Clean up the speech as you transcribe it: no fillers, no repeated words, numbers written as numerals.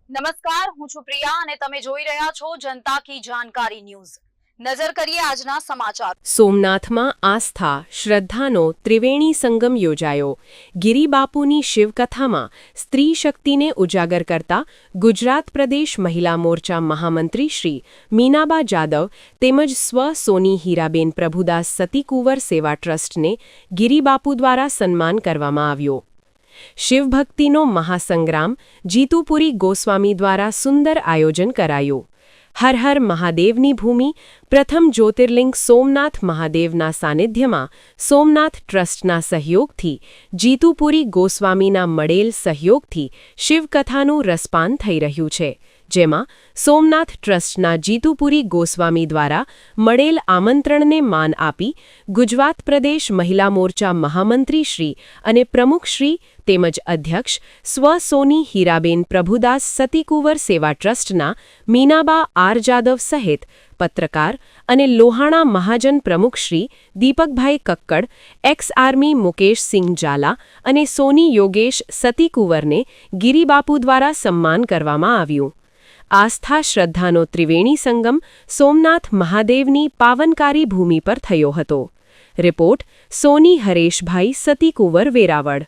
નમસ્કાર, હું છું પ્રિયા અને તમે જોઈ રહ્યા છો જનતા કી જાણકારી ન્યૂઝ। નજર કરીએ આજના સમાચાર। સોમનાથમાં આસ્થા શ્રદ્ધાનો ત્રિવેણી સંગમ યોજાયો। ગિરિબાપુની શિવકથામાં સ્ત્રી શક્તિને ઉજાગર કરતા ગુજરાત પ્રદેશ મહિલા મોરચા મહામંત્રી શ્રી મીનાબા જાદવ તેમજ સ્વ સોની હીરાબેન પ્રભુદાસ સતીકુંવર સેવા ટ્રસ્ટને ગિરિબાપુ દ્વારા સન્માન કરવામાં આવ્યો। શિવભક્તિનો મહાસંગ્રામ જીતુપુરી ગોસ્વામી દ્વારા સુંદર આયોજન કરાયું। હર હર મહાદેવની ભૂમિ પ્રથમ જ્યોતિર્લિંગ સોમનાથ મહાદેવના સાનિધ્યમાં સોમનાથ ટ્રસ્ટના સહયોગથી જીતુપુરી ગોસ્વામીના મળેલ સહયોગથી શિવકથાનું રસપાન થઈ રહ્યું છે, જેમાં સોમનાથ ટ્રસ્ટના જીતુપુરી ગોસ્વામી દ્વારા મળેલ આમંત્રણને માન આપી ગુજરાત પ્રદેશ મહિલા મોરચા મહામંત્રી શ્રી અને પ્રમુખ શ્રી તેમજ અધ્યક્ષ સ્વ સોની હીરાબેન પ્રભુદાસ સતીકુંવર સેવા ટ્રસ્ટના મીનાબા આર જાદવ સહિત પત્રકાર અને લોહાણા મહાજન પ્રમુખ શ્રી દીપકભાઈ કક્કડ, એક્સ આર્મી મુકેશસિંહ ઝાલા અને સોની યોગેશ સતીકુંવરને ગિરિબાપુ દ્વારા સન્માન કરવામાં આવ્યું। આસ્થા શ્રદ્ધાનો ત્રિવેણી સંગમ સોમનાથ મહાદેવની પાવનકારી ભૂમિ પર થયો હતો। રિપોર્ટ સોની હરેશભાઈ સતીકુંવર વેરાવળ।